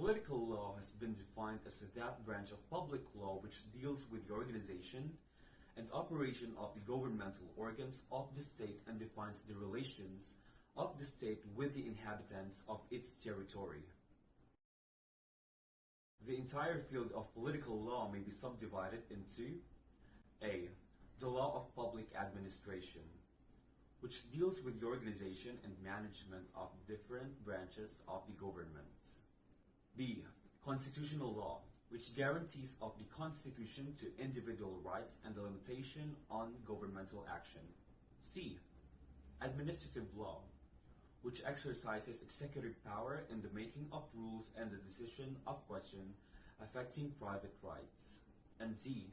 Political law has been defined as that branch of public law which deals with the organization and operation of the governmental organs of the state and defines the relations of the state with the inhabitants of its territory. The entire field of political law may be subdivided into A. The law of public administration, which deals with the organization and management of different branches of the government. B. Constitutional law, which guarantees of the Constitution to individual rights and the limitation on governmental action. C. Administrative law, which exercises executive power in the making of rules and the decision of questions affecting private rights. And D.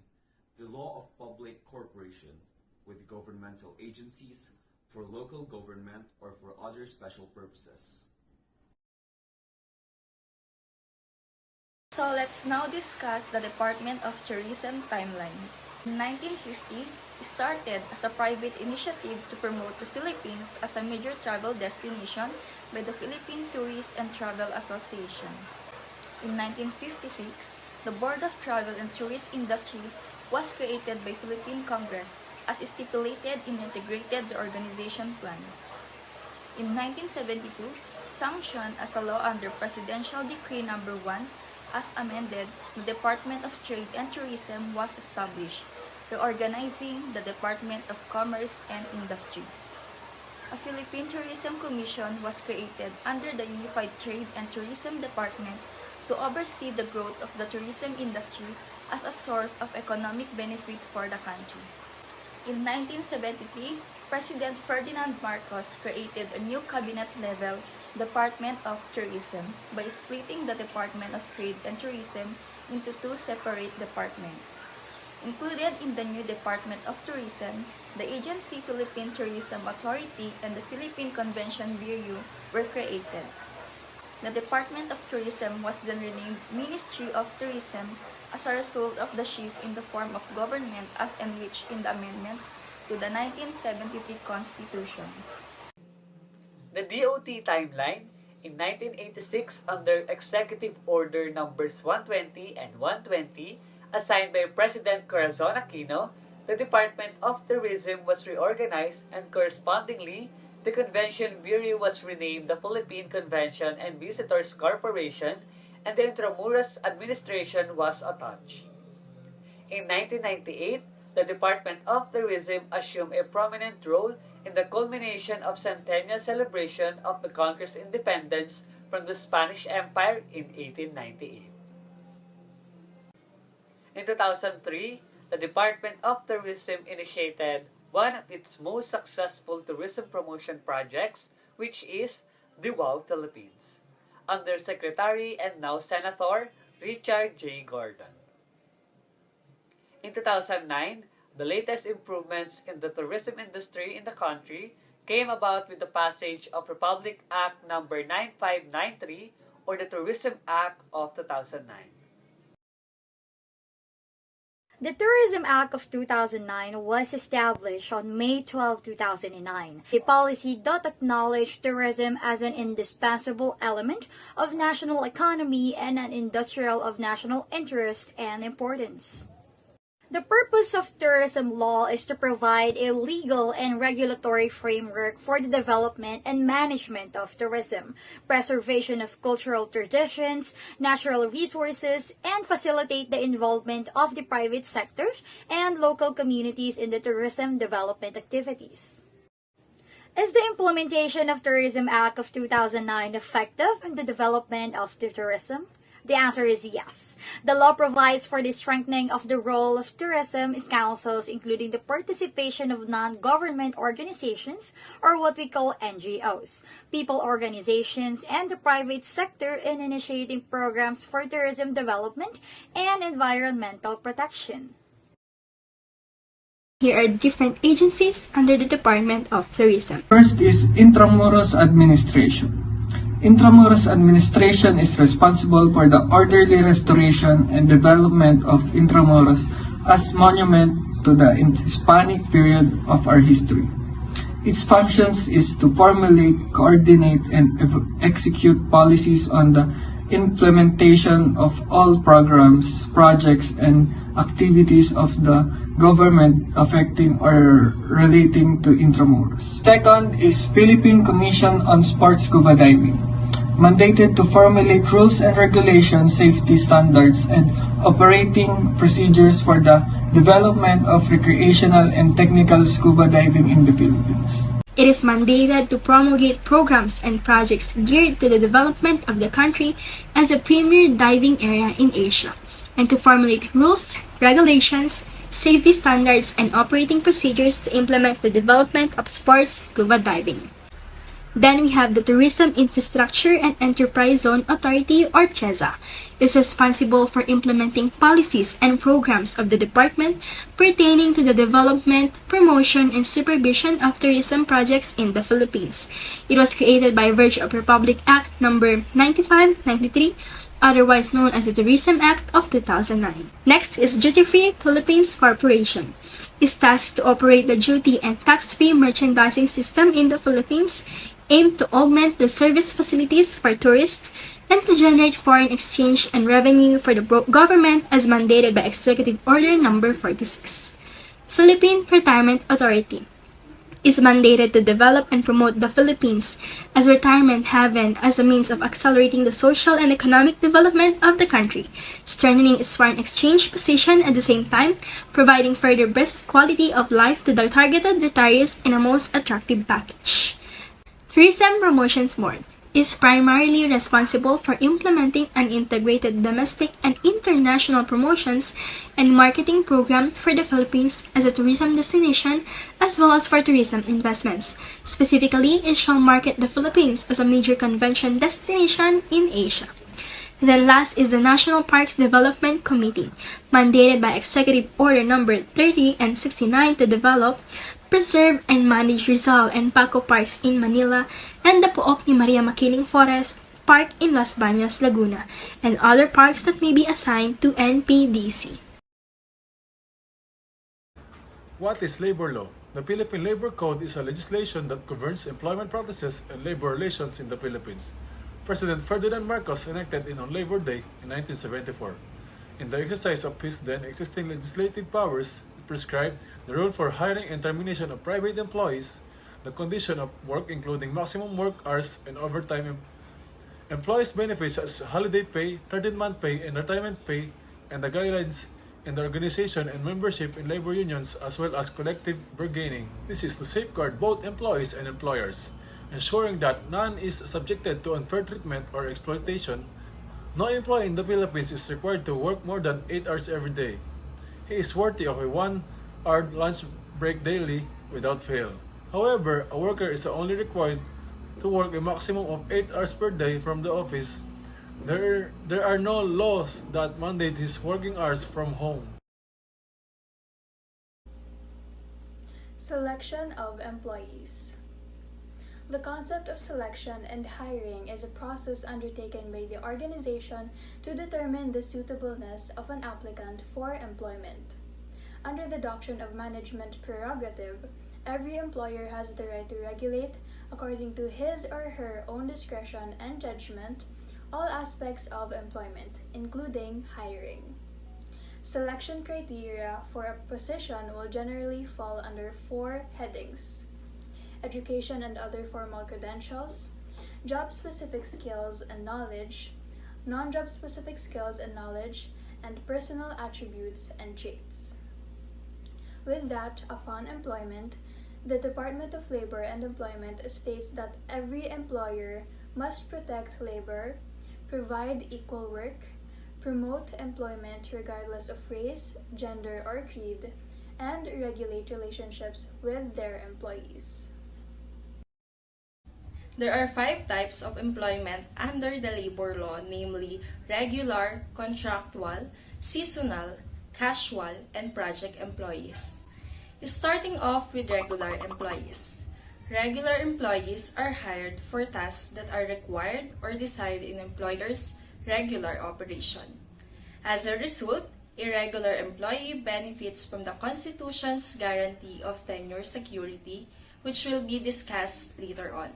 The law of public corporation, with governmental agencies for local government or for other special purposes. So let's now discuss the Department of Tourism timeline. In 1950, it started as a private initiative to promote the Philippines as a major travel destination by the Philippine Tourist and Travel Association. In 1956, the Board of Travel and Tourist Industry was created by Philippine Congress as stipulated in Integrated Organization Plan. In 1972, sanctioned as a law under Presidential Decree No. 1, as amended, the Department of Trade and Tourism was established, reorganizing the Department of Commerce and Industry. A Philippine Tourism Commission was created under the Unified Trade and Tourism Department to oversee the growth of the tourism industry as a source of economic benefit for the country. In 1973, President Ferdinand Marcos created a new cabinet-level Department of Tourism by splitting the Department of Trade and Tourism into two separate departments. Included in the new Department of Tourism, the agency Philippine Tourism Authority and the Philippine Convention Bureau were created. The Department of Tourism was then renamed Ministry of Tourism as a result of the shift in the form of government as enriched in the amendments to the 1973 Constitution. The DOT timeline, in 1986 under Executive Order Numbers 120 and 120, assigned by President Corazon Aquino, the Department of Tourism was reorganized and correspondingly, the Convention Bureau was renamed the Philippine Convention and Visitors Corporation and the Intramuros Administration was attached. In 1998, the Department of Tourism assumed a prominent role in the culmination of centennial celebration of the country's independence from the Spanish Empire in 1898. In 2003, the Department of Tourism initiated one of its most successful tourism promotion projects, which is the WOW Philippines, under Secretary and now Senator Richard J. Gordon. In 2009, the latest improvements in the tourism industry in the country came about with the passage of Republic Act No. 9593 or the Tourism Act of 2009. The Tourism Act of 2009 was established on May 12, 2009, a policy that acknowledged tourism as an indispensable element of national economy and an industrial of national interest and importance. The purpose of tourism law is to provide a legal and regulatory framework for the development and management of tourism, preservation of cultural traditions, natural resources, and facilitate the involvement of the private sector and local communities in the tourism development activities. Is the implementation of Tourism Act of 2009 effective in the development of the tourism? The answer is yes. The law provides for the strengthening of the role of tourism councils, including the participation of non-government organizations, or what we call NGOs, people organizations, and the private sector in initiating programs for tourism development and environmental protection. Here are different agencies under the Department of Tourism. First is Intramuros Administration. Intramuros Administration is responsible for the orderly restoration and development of Intramuros as monument to the Hispanic period of our history. Its functions is to formulate, coordinate, and execute policies on the implementation of all programs, projects, and activities of the government affecting or relating to Intramuros. Second is Philippine Commission on Sports Scuba Diving, mandated to formulate rules and regulations, safety standards, and operating procedures for the development of recreational and technical scuba diving in the Philippines. It is mandated to promulgate programs and projects geared to the development of the country as a premier diving area in Asia, and to formulate rules, regulations, safety standards, and operating procedures to implement the development of sports scuba diving. Then we have the Tourism Infrastructure and Enterprise Zone Authority, or TIEZA. Is responsible for implementing policies and programs of the department pertaining to the development, promotion, and supervision of tourism projects in the Philippines. It was created by virtue of Republic Act No. 9593, otherwise known as the Tourism Act of 2009. Next is Duty Free Philippines Corporation. Is tasked to operate the duty and tax-free merchandising system in the Philippines, aimed to augment the service facilities for tourists, and to generate foreign exchange and revenue for the government as mandated by Executive Order No. 46. Philippine Retirement Authority is mandated to develop and promote the Philippines as a retirement haven as a means of accelerating the social and economic development of the country, strengthening its foreign exchange position at the same time, providing further best quality of life to the targeted retirees in a most attractive package. Tourism Promotions Board is primarily responsible for implementing an integrated domestic and international promotions and marketing program for the Philippines as a tourism destination, as well as for tourism investments. Specifically, it shall market the Philippines as a major convention destination in Asia. Then last is the National Parks Development Committee, mandated by Executive Order No. 30 and 69 to develop, preserve, and manage Rizal and Paco Parks in Manila and the Pook ni Maria Makiling Forest Park in Los Baños, Laguna, and other parks that may be assigned to NPDC. What is labor law? The Philippine Labor Code is a legislation that governs employment practices and labor relations in the Philippines. President Ferdinand Marcos enacted it on Labor Day in 1974. In the exercise of his then existing legislative powers, it prescribed the rule for hiring and termination of private employees, the condition of work including maximum work hours and overtime, employees' benefits such as holiday pay, 13-month pay, and retirement pay, and the guidelines in the organization and membership in labor unions as well as collective bargaining. This is to safeguard both employees and employers, ensuring that none is subjected to unfair treatment or exploitation. No employee in the Philippines is required to work more than 8 hours every day. He is worthy of a 1-hour lunch break daily without fail. However, a worker is only required to work a maximum of 8 hours per day from the office. There are no laws that mandate his working hours from home. Selection of employees. The concept of selection and hiring is a process undertaken by the organization to determine the suitableness of an applicant for employment. Under the doctrine of management prerogative, every employer has the right to regulate, according to his or her own discretion and judgment, all aspects of employment, including hiring. Selection criteria for a position will generally fall under 4 headings: education and other formal credentials, job-specific skills and knowledge, non-job-specific skills and knowledge, and personal attributes and traits. With that, upon employment, the Department of Labor and Employment states that every employer must protect labor, provide equal work, promote employment regardless of race, gender, or creed, and regulate relationships with their employees. There are 5 types of employment under the labor law, namely regular, contractual, seasonal, casual, and project employees. Starting off with regular employees. Regular employees are hired for tasks that are required or desired in employer's regular operation. As a result, a regular employee benefits from the Constitution's guarantee of tenure security, which will be discussed later on.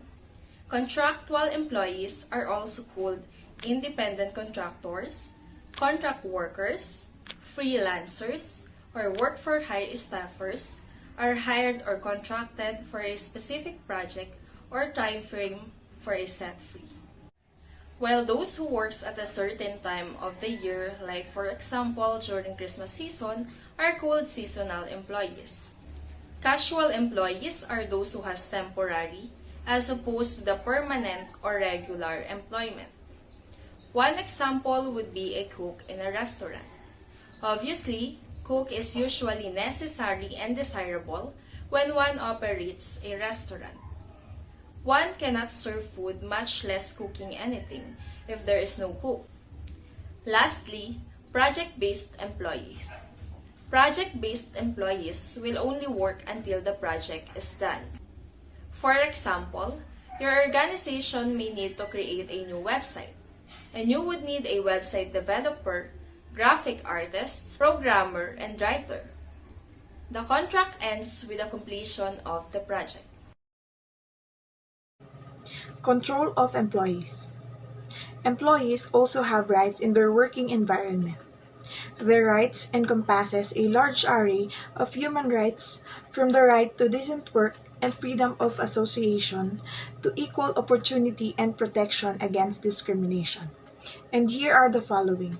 Contractual employees are also called independent contractors, contract workers, freelancers, or work-for-hire staffers are hired or contracted for a specific project or time frame for a set fee. While those who works at a certain time of the year, like for example during Christmas season, are called seasonal employees. Casual employees are those who has temporary as opposed to the permanent or regular employment. One example would be a cook in a restaurant. Obviously, cook is usually necessary and desirable when one operates a restaurant. One cannot serve food, much less cooking anything, if there is no cook. Lastly, project-based employees. Project-based employees will only work until the project is done. For example, your organization may need to create a new website, and you would need a website developer, graphic artist, programmer, and writer. The contract ends with the completion of the project. Control of employees. Employees also have rights in their working environment. Their rights encompasses a large array of human rights, from the right to decent work and freedom of association to equal opportunity and protection against discrimination. And here are the following.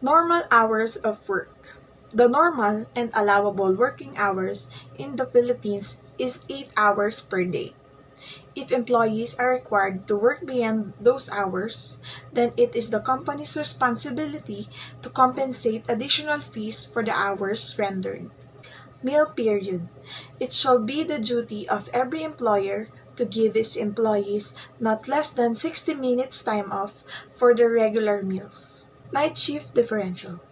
Normal hours of work. The normal and allowable working hours in the Philippines is 8 hours per day. If employees are required to work beyond those hours, then it is the company's responsibility to compensate additional fees for the hours rendered. Meal period. It shall be the duty of every employer to give his employees not less than 60 minutes time off for their regular meals. Night shift differential.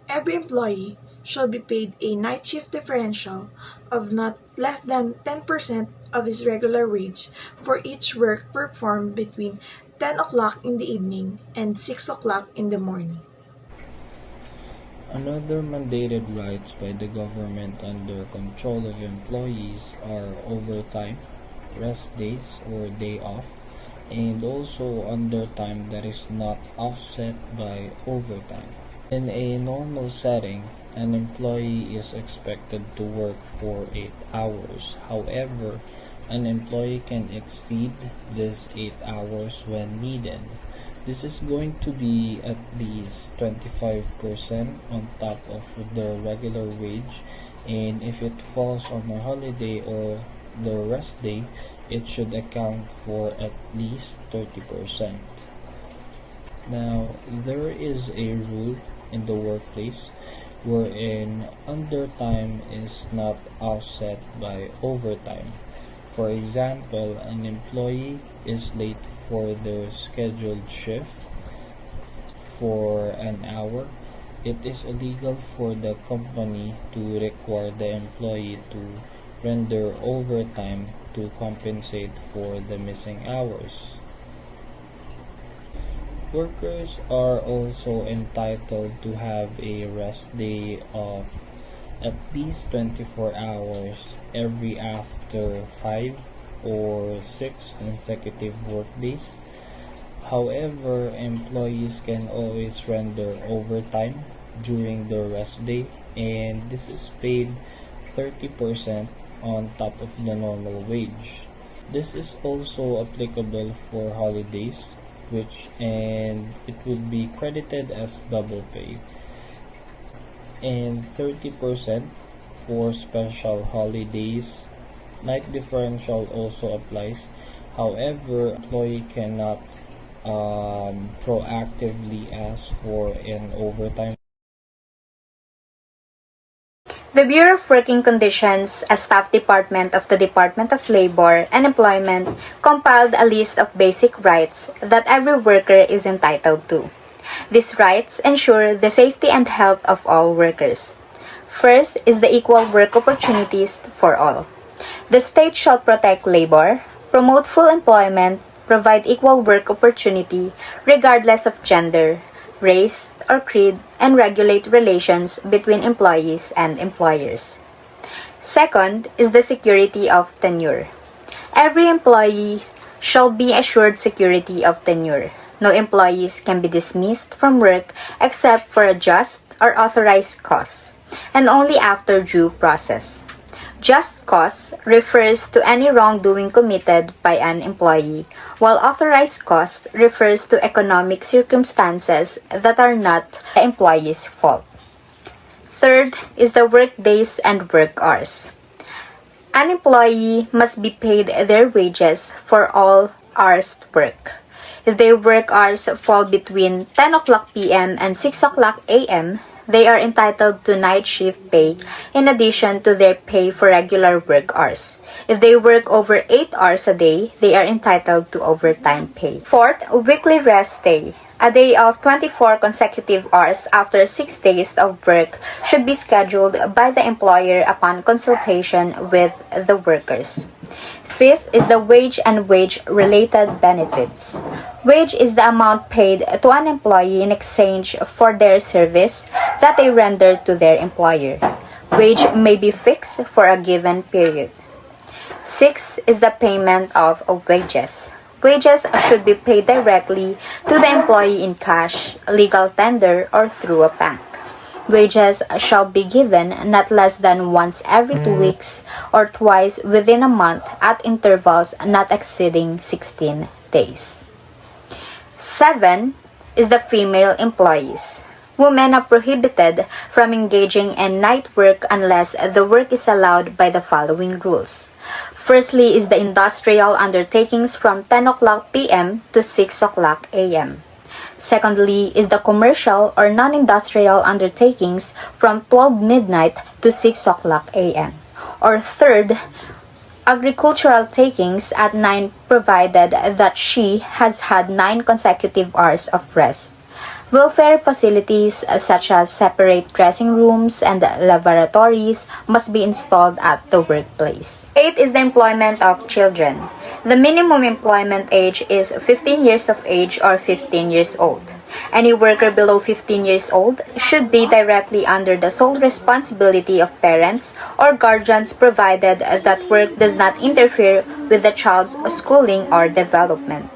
Every employee shall be paid a night shift differential of not less than 10% of his regular wage for each work performed between 10 o'clock in the evening and 6 o'clock in the morning. Another mandated rights by the government under control of employees are overtime, rest days or day off, and also undertime that is not offset by overtime. In a normal setting, an employee is expected to work for 8 hours. However, an employee can exceed these 8 hours when needed. This is going to be at least 25% on top of their regular wage, and if it falls on a holiday or the rest day, it should account for at least 30%. Now, there is a rule in the workplace wherein undertime is not offset by overtime. For example, an employee is late for their scheduled shift for an hour. It is illegal for the company to require the employee to render overtime to compensate for the missing hours. Workers are also entitled to have a rest day of at least 24 hours every after 5 or 6 consecutive work days. However, employees can always render overtime during the rest day, and this is paid 30% on top of the normal wage. This is also applicable for holidays, and it would be credited as double pay, and 30% for special holidays. Night differential also applies. However, employee cannot proactively ask for an overtime. The Bureau of Working Conditions, a staff department of the Department of Labor and Employment, compiled a list of basic rights that every worker is entitled to. These rights ensure the safety and health of all workers. First is the equal work opportunities for all. The state shall protect labor, promote full employment, provide equal work opportunity regardless of gender, race, or creed, and regulate relations between employees and employers. Second is the security of tenure. Every employee shall be assured security of tenure. No employees can be dismissed from work except for a just or authorized cause, and only after due process. Just cause refers to any wrongdoing committed by an employee, while authorized cause refers to economic circumstances that are not the employee's fault. Third is the work days and work hours. An employee must be paid their wages for all hours work. If their work hours fall between 10 o'clock p.m. and 6 o'clock a.m., they are entitled to night shift pay in addition to their pay for regular work hours. If they work over 8 hours a day, they are entitled to overtime pay. Fourth, weekly rest day. A day of 24 consecutive hours after 6 days of work should be scheduled by the employer upon consultation with the workers. Fifth is the wage and wage-related benefits. Wage is the amount paid to an employee in exchange for their service that they render to their employer. Wage may be fixed for a given period. Sixth is the payment of wages. Wages should be paid directly to the employee in cash, legal tender, or through a bank. Wages shall be given not less than once every 2 weeks or twice within a month at intervals not exceeding 16 days. 7 is the female employees. Women are prohibited from engaging in night work unless the work is allowed by the following rules. Firstly is the industrial undertakings from 10 o'clock p.m. to 6 o'clock a.m. Secondly is the commercial or non-industrial undertakings from 12 midnight to 6 o'clock a.m. Or third, agricultural takings at 9 provided that she has had 9 consecutive hours of rest. Welfare facilities such as separate dressing rooms and lavatories must be installed at the workplace. 8 is the employment of children. The minimum employment age is 15 years of age or 15 years old. Any worker below 15 years old should be directly under the sole responsibility of parents or guardians provided that work does not interfere with the child's schooling or development.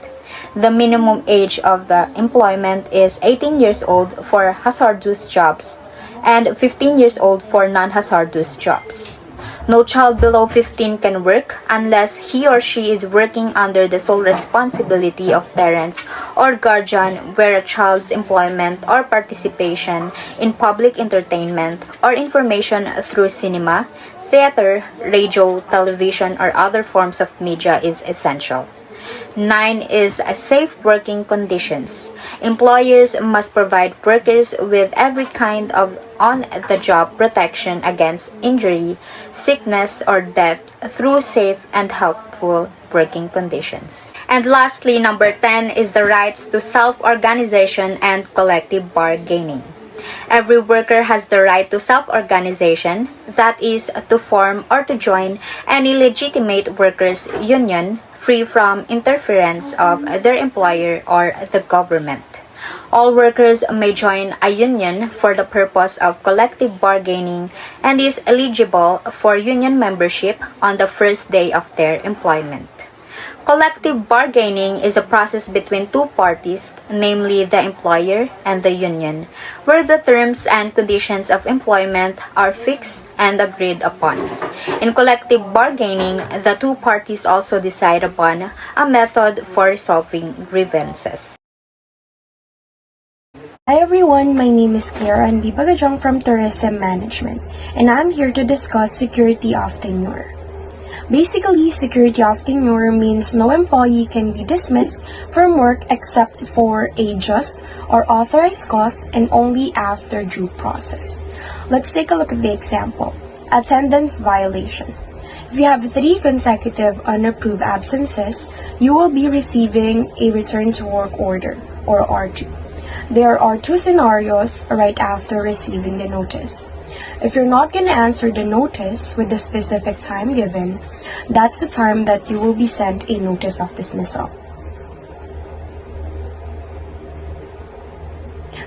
The minimum age of the employment is 18 years old for hazardous jobs and 15 years old for non-hazardous jobs. No child below 15 can work unless he or she is working under the sole responsibility of parents or guardian where a child's employment or participation in public entertainment or information through cinema, theater, radio, television, or other forms of media is essential. 9 is safe working conditions. Employers must provide workers with every kind of on-the-job protection against injury, sickness, or death through safe and helpful working conditions. And lastly, number 10 is the rights to self-organization and collective bargaining. Every worker has the right to self-organization, that is, to form or to join any legitimate workers' union free from interference of their employer or the government. All workers may join a union for the purpose of collective bargaining and is eligible for union membership on the first day of their employment. Collective bargaining is a process between two parties, namely the employer and the union, where the terms and conditions of employment are fixed and agreed upon. In collective bargaining, the two parties also decide upon a method for resolving grievances. Hi everyone, my name is Claire and Bagadiong from Tourism Management, and I'm here to discuss security of tenure. Basically, security of tenure means no employee can be dismissed from work except for a just or authorized cause and only after due process. Let's take a look at the example. Attendance violation. If you have 3 consecutive unapproved absences, you will be receiving a return to work order or R2. There are 2 scenarios right after receiving the notice. If you're not going to answer the notice with the specific time given, that's the time that you will be sent a notice of dismissal.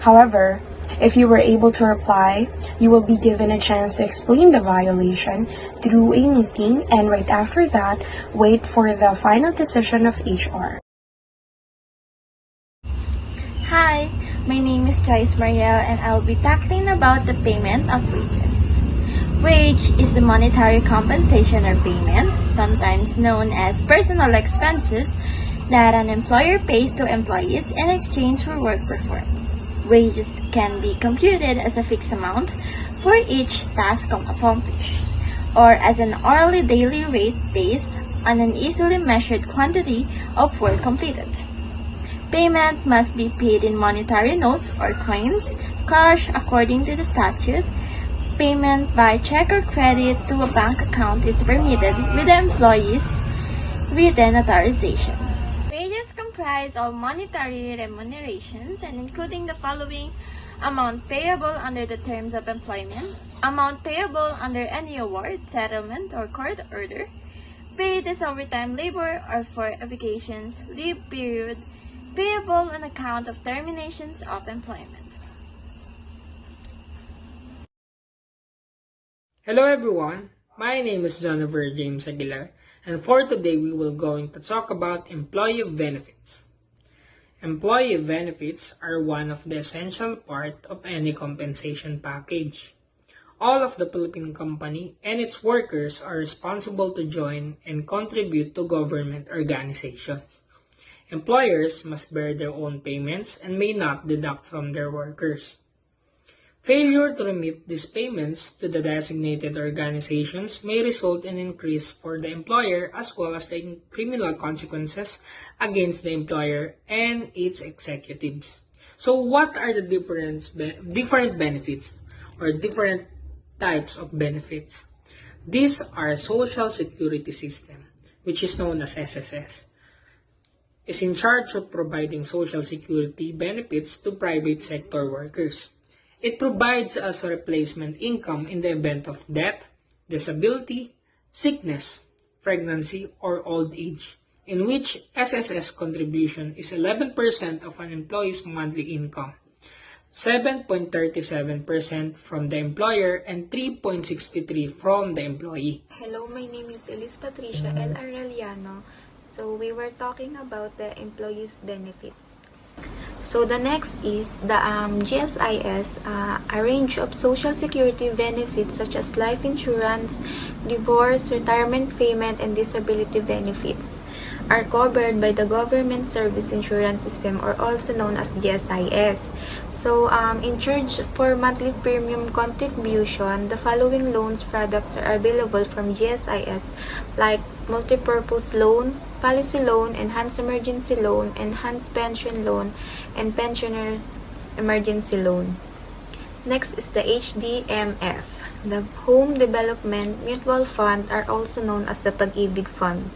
However, If you were able to reply, you will be given a chance to explain the violation through a meeting, and right after that, wait for the final decision of HR. Hi, my name is Joyce Mariel and I'll be tackling about the payment of wages. Wage is the monetary compensation or payment, sometimes known as personal expenses, that an employer pays to employees in exchange for work performed. Wages can be computed as a fixed amount for each task accomplished, or as an hourly daily rate based on an easily measured quantity of work completed. Payment must be paid in monetary notes or coins, cash according to the statute. Payment by check or credit to a bank account is permitted with the employees written authorization. Wages comprise all monetary remunerations and including the following: amount payable under the terms of employment, amount payable under any award, settlement, or court order, paid as overtime labor or for vacations, leave period, payable on account of terminations of employment. Hello everyone, my name is Jonaver James Aguilar, and for today we will going to talk about employee benefits. Employee benefits are one of the essential part of any compensation package. All of the Philippine company and its workers are responsible to join and contribute to government organizations. Employers must bear their own payments and may not deduct from their workers. Failure to remit these payments to the designated organizations may result in increase for the employer as well as the criminal consequences against the employer and its executives. So what are the different benefits or different types of benefits? These are Social Security System, which is known as SSS. Is in charge of providing social security benefits to private sector workers. It provides as a replacement income in the event of death, disability, sickness, pregnancy, or old age, in which SSS contribution is 11% of an employee's monthly income, 7.37% from the employer, and 3.63% from the employee. Hello, my name is Elice, Patricia, and Arellano. So we were talking about the employees' benefits. So the next is the GSIS, a range of social security benefits such as life insurance, divorce, retirement payment, and disability benefits are covered by the government service insurance system, or also known as GSIS. So in charge for monthly premium contribution, the following loans products are available from GSIS, like multipurpose loan, policy loan, enhanced emergency loan, enhanced pension loan, and pensioner emergency loan. Next is the HDMF. The Home Development Mutual Fund are also known as the Pag-ibig Fund.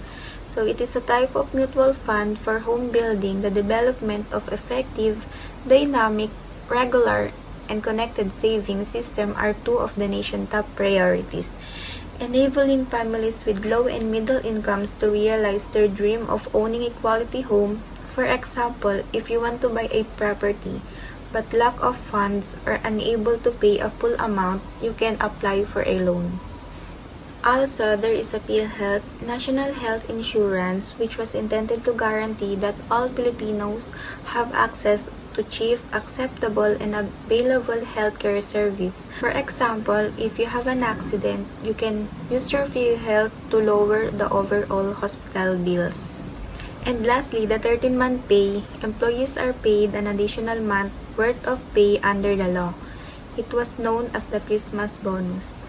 So it is a type of mutual fund for home building. The development of effective, dynamic, regular, and connected savings system are two of the nation's top priorities, enabling families with low and middle incomes to realize their dream of owning a quality home. For example, if you want to buy a property but lack of funds or unable to pay a full amount, you can apply for a loan. Also, there is a PhilHealth, National Health Insurance, which was intended to guarantee that all Filipinos have access to cheap, acceptable, and available healthcare service. For example, if you have an accident, you can use your PhilHealth to lower the overall hospital bills. And lastly, the 13-month pay. Employees are paid an additional month worth of pay under the law. It was known as the Christmas bonus.